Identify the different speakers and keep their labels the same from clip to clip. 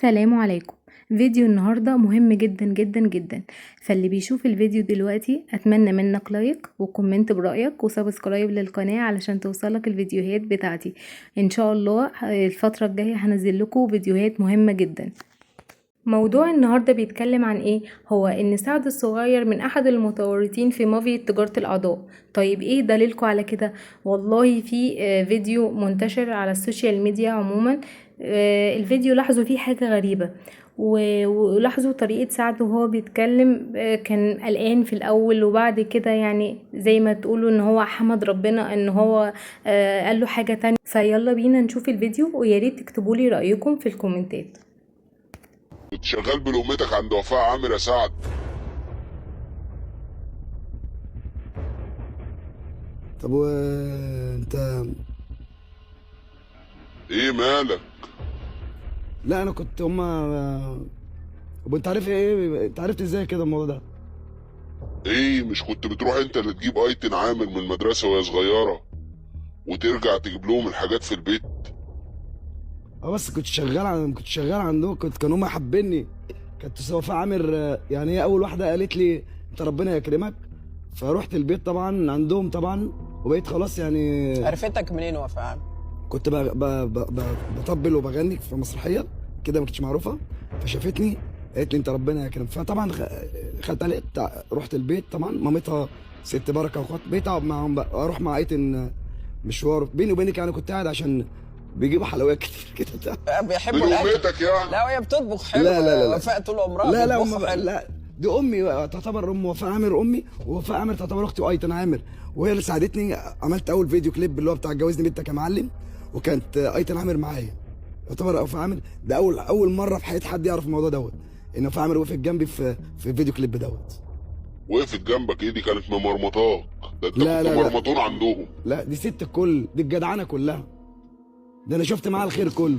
Speaker 1: السلام عليكم. فيديو النهاردة مهم جدا جدا جدا، فاللي بيشوف الفيديو دلوقتي اتمنى منك لايك وكومنت برأيك وسبسكرايب للقناة علشان توصلك الفيديوهات بتاعتي. ان شاء الله الفترة الجاية هنزل لكم فيديوهات مهمة جدا. موضوع النهاردة بيتكلم عن ايه؟ هو ان سعد الصغير من احد المتورطين في مافيا تجارة الاعضاء. طيب ايه دليلكم على كده؟ والله في فيديو منتشر على السوشيال ميديا عموما. الفيديو لاحظوا فيه حاجة غريبة، ولاحظوا طريقة سعد وهو بيتكلم. كان قلقان في الاول، وبعد كده يعني زي ما تقولوا ان هو حمد ربنا ان هو قال له حاجة تانية. فيلا بينا نشوف الفيديو، وياريت تكتبولي رأيكم في الكومنتات.
Speaker 2: كنت شغال بلقمتك عند وفاء عامر يا سعد.
Speaker 3: طب وانت؟
Speaker 2: ايه مالك؟
Speaker 3: لا انا كنت وانت عارف ايه؟ انت عرفت ازاي كده الموضوع ده؟
Speaker 2: ايه مش كنت بتروح انت اللي تجيب ايتن عامر من المدرسة وهي صغيرة وترجع تجيب لهم الحاجات في البيت؟
Speaker 3: بس كنت شغال عندهم، كانوا هم حابيني. كانت وفاء عامر يعني هي اول واحده قالت لي انت ربنا يكرمك. فروحت البيت طبعا عندهم طبعا، وبقيت خلاص يعني.
Speaker 4: عرفتك منين وفاء عامر؟
Speaker 3: كنت بطبل وبغني في مسرحيه كده ما كنتش معروفه، فشافتني قالت لي انت ربنا يكرمك. فطبعا خدت عليها رحت البيت. طبعا مامتها ست بركه واخوات، بقيت اقعد معاهم بقى، اروح مع ايتن مشوار بيني وبينك. يعني كنت قاعد عشان بيجيبوا حلويات كتير كده.
Speaker 4: بيحبوا الاكل.
Speaker 2: بلقمتك يعني؟
Speaker 4: لا وهي بتطبخ حلو.
Speaker 3: لا
Speaker 4: وفاء طول عمرها
Speaker 3: لا
Speaker 4: بتطبخ حلو.
Speaker 3: لا دي امي تعتبر ام وفاء عامر، امي ووفاء عامر تعتبر اختي وايتن عامر، وهي اللي ساعدتني. عملت اول فيديو كليب اللي هو بتاع جوزني بنتك يا معلم، وكانت ايتن عامر معايا. يعتبر وفاء عامر ده اول مره في حياه حد يعرف الموضوع دوت، ان وفاء عامر وقفت جنبي في الفيديو كليب دوت.
Speaker 2: وقفت جنبك؟ ايه دي كانت ممرمطاك؟ ده انت
Speaker 3: لا
Speaker 2: كنت
Speaker 3: لا
Speaker 2: مرمطون عندهم.
Speaker 3: لا دي ست الكل، دي الجدعنه كلها، ده انا شفت معاها الخير كله.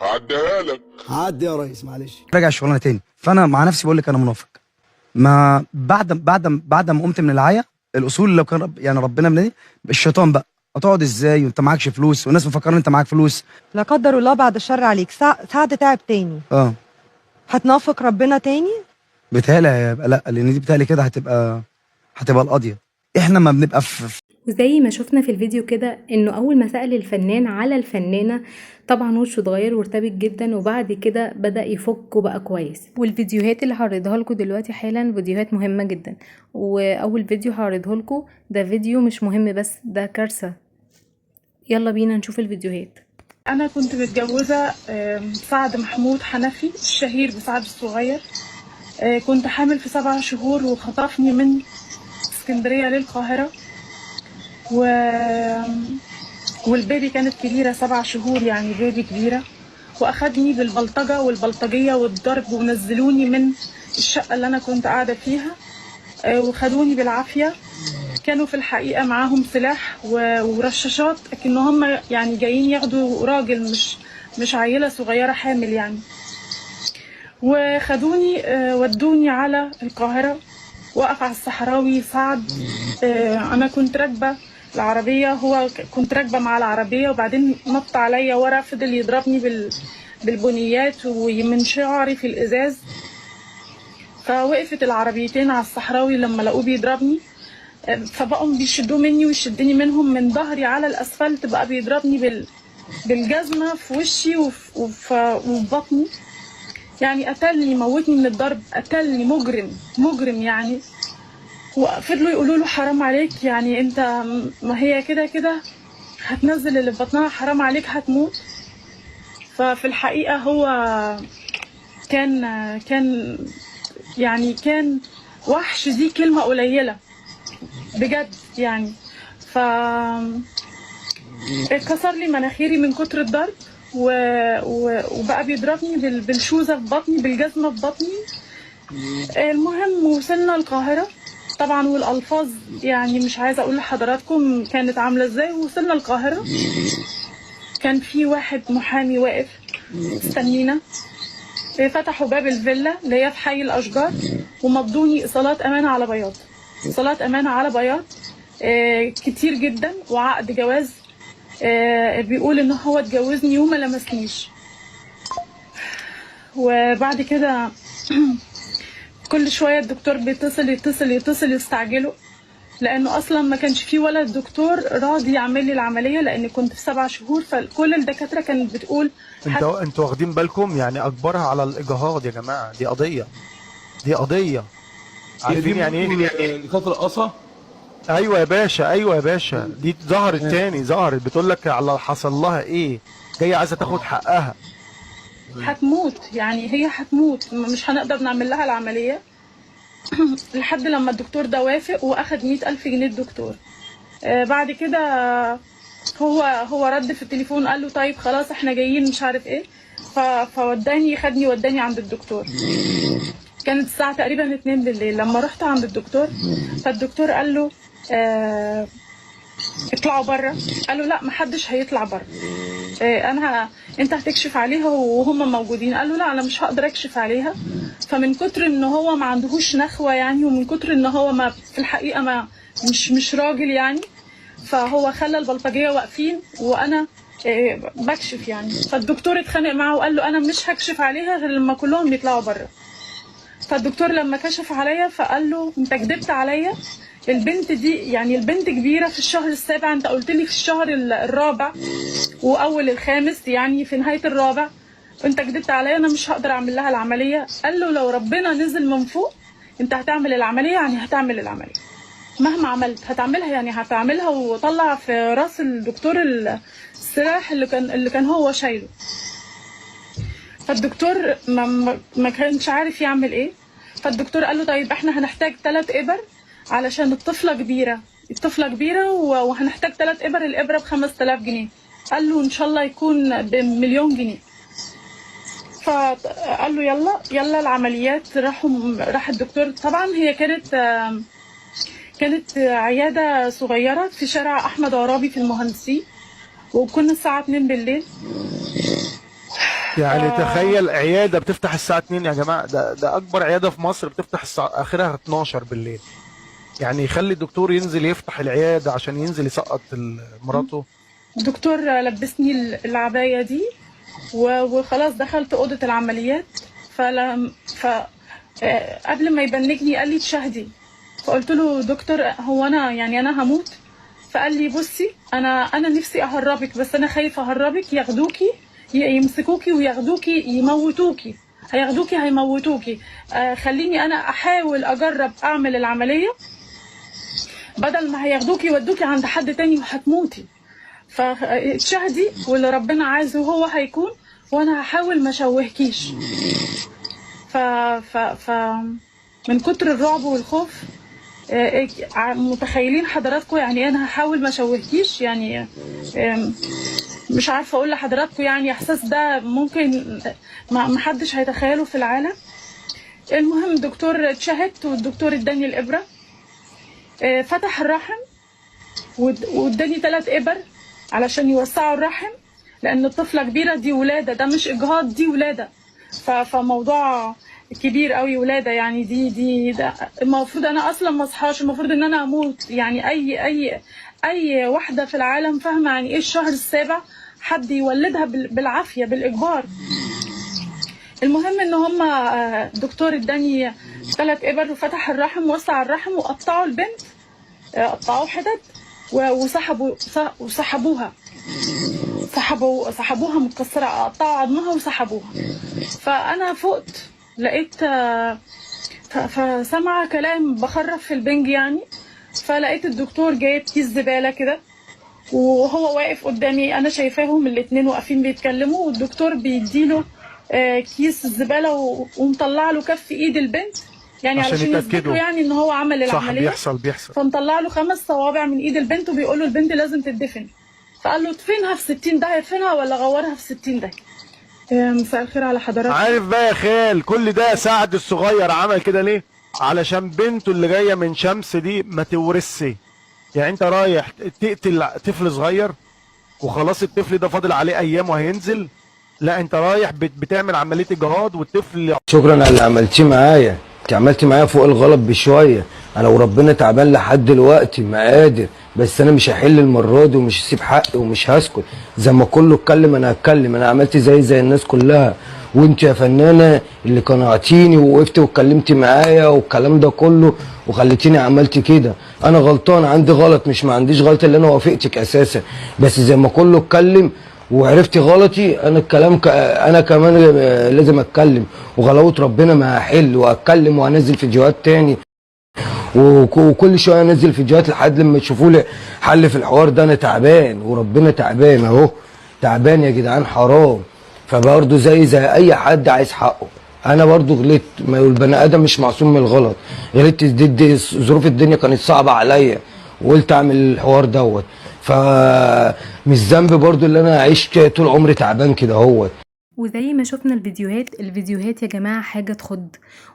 Speaker 2: هعديها لك.
Speaker 3: هعدي يا ريس معلش.
Speaker 5: راجع الشغلانه تاني، فانا مع نفسي بقول لك انا منافق. ما بعد ما قمت من العيا، الاصول لو كان يعني ربنا من ايه الشيطان بقى. هتقعد ازاي وانت معكش فلوس والناس مفكرين انت معاك فلوس؟
Speaker 6: لا قدر الله بعد الشر عليك سعد تعب تاني. هتنافق ربنا تاني؟
Speaker 5: بيتهيألي هيبقى لا، لان دي بيتهيألي كده هتبقى القاضيه. احنا ما بنبقى
Speaker 1: وزي ما شفنا في الفيديو كده، انه اول ما سأل الفنان على الفنانة طبعا وشه اتغير وارتبك جدا، وبعد كده بدأ يفك وبقى كويس. والفيديوهات اللي هعرضها لكم دلوقتي حالا فيديوهات مهمة جدا. واول فيديو هعرضه لكم ده فيديو مش مهم بس ده كارثة. يلا بينا نشوف الفيديوهات.
Speaker 7: أنا كنت متجوزة سعد محمود حنفي الشهير بسعد الصغير. كنت حامل في 7 شهور، وخطفني من اسكندرية للقاهرة، والبيبي كانت كبيرة 7 شهور، يعني بيبي كبيرة. وأخدني بالبلطجة والبلطجية والضرب، ونزلوني من الشقة اللي أنا كنت قاعدة فيها، وخدوني بالعافية. كانوا في الحقيقة معاهم سلاح ورشاشات، لكن هم يعني جايين ياخدوا راجل، مش عيلة صغيرة حامل يعني. وخدوني ودوني على القاهرة، وقف على الصحراوي سعد. أنا كنت راكبة العربية، هو كنت راكبة مع العربية، وبعدين نط عليا ورا، فضل يضربني بالبنيات ومن شعري في الإزاز. فوقفت العربيتين على الصحراوي لما لقوه بيضربني، فبقوا بيشدوا مني ويشدني منهم، من ظهري على الأسفلت بقى بيضربني بالجزمة في وشي وفي بطني. يعني قتلني، موتني من الضرب، قتلني، مجرم يعني. وفضلوا يقولوا له حرام عليك، يعني انت ما هي كده هتنزل اللي في بطنها، حرام عليك هتموت. ففي الحقيقة هو كان كان وحش، دي كلمة قليلة بجد يعني. كسر لي مناخيري من كتر الضرب، وبقى بيضربني بالشوزة في بطني، بالجزمة في بطني. المهم وصلنا القاهرة طبعا، والألفاظ يعني مش عايزة أقول لحضراتكم كانت عاملة إزاي. وصلنا القاهرة، كان في واحد محامي واقف استنينا. فتحوا باب الفيلا اللي هي في حي الأشجار، ومضوني إيصالات أمانة على بياض، إيصالات أمانة على بياض كتير جدا، وعقد جواز بيقول إن هو اتجوزني وما لمسنيش. وبعد كده كل شويه الدكتور بيتصل يتصل يستعجله، لانه اصلا ما كانش فيه ولا دكتور راضي يعمل لي العمليه، لاني كنت في 7 شهور. فكل الدكاتره كانت بتقول
Speaker 8: انتوا واخدين بالكم يعني اجبرها على الاجهاض يا جماعه؟ دي قضيه عارفين يعني ايه؟
Speaker 9: نقاط القصا.
Speaker 8: ايوه يا باشا دي ظهرت تاني، ظهرت بتقول لك على حصل لها ايه، جايه عايزه تاخد حقها.
Speaker 7: هتموت، يعني هي هتموت، مش هنقدر نعمل لها العمليه لحد لما الدكتور ده وافق واخد 100,000 جنيه الدكتور. بعد كده هو رد في التليفون قال له طيب خلاص احنا جايين مش عارف ايه. خدني وداني عند الدكتور. كانت الساعة تقريبا 2 بالليل لما رحت عند الدكتور. فالدكتور قال له اطلعوا بره. قال له لا محدش هيطلع بره، انت هتكشف عليها وهم موجودين. قال له لا انا مش هقدر اكشف عليها. فمن كتر ان هو ما عندهوش نخوة يعني، ومن كتر ان هو ما في الحقيقة ما مش راجل يعني، فهو خلى البلطجية واقفين وانا بكشف يعني. فالدكتور اتخانق معه وقال له انا مش هكشف عليها غير لما كلهم يطلعوا بره. فالدكتور لما كشف عليا فقال له انت كدبت عليا، البنت دي يعني البنت كبيره في الشهر السابع، انت قلت لي في الشهر الرابع واول الخامس يعني في نهايه الرابع، انت كدبت عليا، انا مش هقدر اعمل لها العمليه. قال له لو ربنا نزل من فوق انت هتعمل العمليه، يعني هتعمل العمليه مهما عملت هتعملها، يعني هتعملها. وطلع في راس الدكتور السلاح اللي كان هو شايله. فالدكتور ما كانش عارف يعمل ايه. فالدكتور قال له طيب احنا هنحتاج 3 إبر علشان الطفله كبيره وهنحتاج 3 إبر، الابره ب5000 جنيه. قال له ان شاء الله يكون ب1,000,000 جنيه. فقال له يلا العمليات. راح الدكتور. طبعا هي كانت عياده صغيره في شارع احمد عرابي في المهندسين، وكنا الساعه 2 بالليل.
Speaker 8: يعني تخيل عياده بتفتح الساعه 2 يا جماعه، ده اكبر عياده في مصر بتفتح الساعه اخرها 12 بالليل. يعني يخلي الدكتور ينزل يفتح العياده عشان ينزل يسقط مراته.
Speaker 7: الدكتور لبسني العبايه دي وخلاص دخلت اوضه العمليات. قبل ما يبنجني قال لي تشهدي. فقلت له دكتور هو انا هموت؟ فقال لي بصي انا نفسي اهربك، بس انا خايفه اهربك ياخدوكي يمسكوكي وياخدوكي يموتوكي، هيموتوكي. خليني انا احاول اجرب اعمل العمليه بدل ما هياخدوكي يودوكي عند حد تاني وهتموتي. فتشهدي واللي ربنا عايزه هو هيكون، وانا هحاول ما اشوهكيش. من كتر الرعب والخوف متخيلين حضراتكم يعني انا هحاول ما اشوهكيش، يعني مش عارفه اقول لحضراتكم يعني احساس ده ممكن ما حدش هيتخيله في العالم. المهم الدكتور اتشهدت والدكتور اداني الابره، فتح الرحم واداني 3 إبر علشان يوسعوا الرحم، لان الطفله كبيره، دي ولاده، ده مش اجهاض، دي ولاده. فموضوع كبير قوي ولاده يعني. ده المفروض انا اصلا ما اصحاش، المفروض ان انا اموت يعني. اي واحده في العالم فاهمه يعني ايه الشهر السابع حد يولدها بالعافيه بالاجبار. المهم ان هم الدكتور اداني 3 إبر وفتح الرحم ووسع الرحم وقطعوا البنت، قطعوا حتت وسحبوها متكسره، قطعوا عظمها وسحبوها. فانا فقت لقيت فسمع كلام بخرف في البنج يعني. فلقيت الدكتور جايب كيس زباله كده وهو واقف قدامي، انا شايفاهم الاتنين واقفين بيتكلموا، والدكتور بيديله كيس الزباله ومطلع له كف ايد البنت يعني علشان يثبتوا يعني ان هو عمل العمليه.
Speaker 8: صح، بيحصل.
Speaker 7: فمطلع له 5 صوابع من ايد البنت وبيقول له البنت لازم تدفن. فقال له ادفنها في 60 داهيه، ادفنها ولا غورها في 60 داهيه. مساء الخير على حضرتك.
Speaker 8: عارف بقى يا خال كل ده سعد الصغير عمل كده ليه؟ علشان بنته اللي جايه من شمس دي ما تورثش. يعني انت رايح تقتل طفل صغير وخلاص الطفل ده فاضل عليه ايام وهينزل، لا انت رايح بتعمل عمليه اجهاض والطفل.
Speaker 10: شكرا على اللي عملتيه معايا، انت عملتي معايا فوق الغلط بشويه. انا وربنا تعبان لحد دلوقتي ما قادر، بس انا مش هحل المره دي ومش هسيب حقي ومش هسكت. زي ما كله اتكلم انا هتكلم. انا عملت زي الناس كلها وانت يا فنانه اللي قنعتيني ووقفت واتكلمتي معايا والكلام ده كله وخليتيني عملت كده. انا غلطان، عندي غلط، مش ما عنديش غلط اللي انا وافقتك اساسا، بس زي ما كله اتكلم وعرفتي غلطي انا انا كمان لازم اتكلم، وغلاوه ربنا ما هحل واتكلم وهنزل فيديوهات تاني وكل شويه انزل فيديوهات لحد لما تشوفوا لي حل في الحوار ده. انا تعبان وربنا تعبان اهو، تعبان يا جدعان حرام. فبرضه زي اي حد عايز حقه. انا برضه غلطت، ما البني ادم مش معصوم من الغلط. غلطت، دي ظروف الدنيا كانت صعبه عليا وقلت اعمل الحوار دوت، فمش ذنب برضه اللي انا اعيش طول عمري تعبان كده اهوت.
Speaker 1: وزي ما شفنا الفيديوهات يا جماعة حاجة تخض.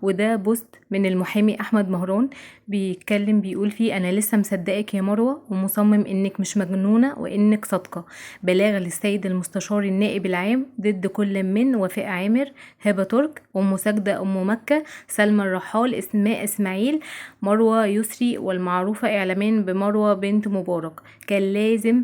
Speaker 1: وده بوست من المحامي أحمد مهران بيتكلم بيقول فيه: أنا لسه مصدقك يا مروة ومصمم إنك مش مجنونة وإنك صادقة. بلاغ للسيد المستشار النائب العام ضد كل من وفاء عامر، هبة ترك، أم ساجدة، أم مكة، سلمى الرحال، اسماء إسماعيل، مروة يسري والمعروفة إعلاميا بمروة بنت مبارك. كان لازم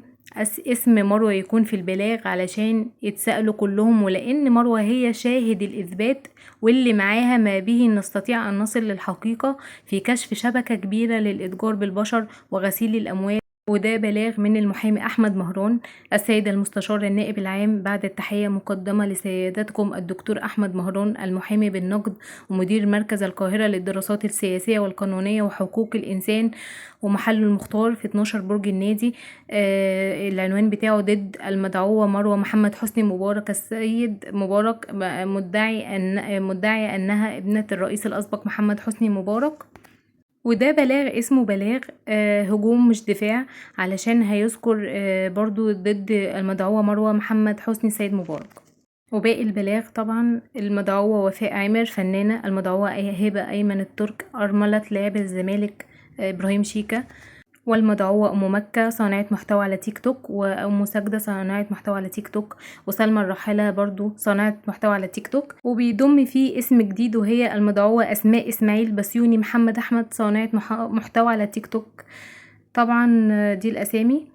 Speaker 1: اسم مروة يكون في البلاغ علشان يتسألوا كلهم، ولأن مروة هي شاهد الإثبات واللي معاها ما به نستطيع أن نصل للحقيقة في كشف شبكة كبيرة للإتجار بالبشر وغسيل الأموال. وده بلاغ من المحامي أحمد مهران. السيد المستشار النائب العام، بعد التحية مقدمة لسيادتكم الدكتور أحمد مهران، المحامي بالنقد ومدير مركز القاهرة للدراسات السياسية والقانونية وحقوق الإنسان ومحله المختار في 12 برج النادي. العنوان بتاعه ضد المدعوة مروة محمد حسني مبارك. السيد مبارك مدعي أنها ابنة الرئيس الأسبق محمد حسني مبارك. وده بلاغ اسمه بلاغ هجوم مش دفاع، علشان هيذكر برضو ضد المدعوة مروة محمد حسني سيد مبارك. وباقي البلاغ طبعا: المدعوة وفاء عامر فنانة، المدعوة هبة أيمن الترك أرملة لاعب الزمالك إبراهيم شيكا، والمدعوة أم مكة صانعة محتوى على تيك توك، وأم ساجدة صانعة محتوى على تيك توك، وسلمى الرحالة برضو صانعة محتوى على تيك توك. وبيضم فيه اسم جديد وهي المدعوة أسماء إسماعيل بسيوني محمد أحمد صانعة محتوى على تيك توك. طبعا دي الأسامي.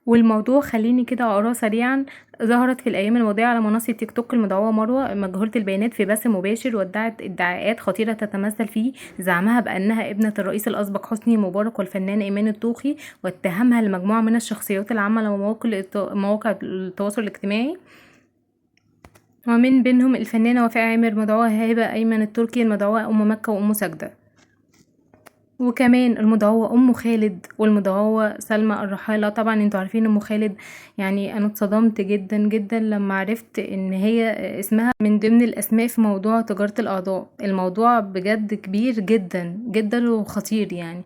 Speaker 1: والموضوع خليني كده اقراه سريعا. ظهرت في الايام الماضيه على منصه تيك توك المدعوه مروه مجهوله البيانات في بث مباشر، وادعت ادعاءات خطيره تتمثل في زعمها بانها ابنه الرئيس الاسبق حسني مبارك والفنان ايمان الطوخي، واتهمها لمجموعه من الشخصيات العامه على مواقع التواصل الاجتماعي، ومن بينهم الفنانه وفاء عامر، مدعوه هبه ايمن التركي، المدعوه ام مكه وام ساجده، وكمان المدعوة أم خالد والمدعوة سلمى الرحالة. طبعا انتوا عارفين أم خالد، يعني أنا اتصدمت جدا جدا لما عرفت إن هي اسمها من ضمن الأسماء في موضوع تجارة الأعضاء. الموضوع بجد كبير جدا جدا وخطير يعني.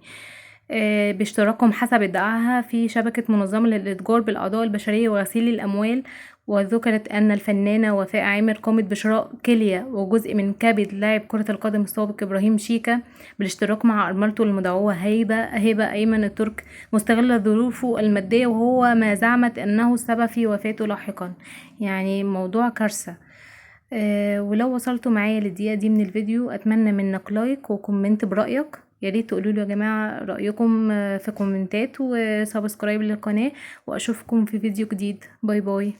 Speaker 1: باشتراكهم حسب ادعاها في شبكة منظمة للإتجار بالأعضاء البشرية وغسيل الأموال. وذكرت أن الفنانة وفاء عامر قامت بشراء كلية وجزء من كبد لاعب كرة القدم السابق إبراهيم شيكا بالاشتراك مع أرملته المدعوة هبة أيمن الترك، مستغلة ظروفه المادية، وهو ما زعمت أنه السبب في وفاته لاحقا. يعني موضوع كارثة. ولو وصلتوا معايا للدقيقة دي من الفيديو أتمنى منك لايك وكومنت برأيك. يا ريت تقولوا لي يا جماعة رأيكم في كومنتات، وسبسكرايب للقناة، وأشوفكم في فيديو جديد. باي باي.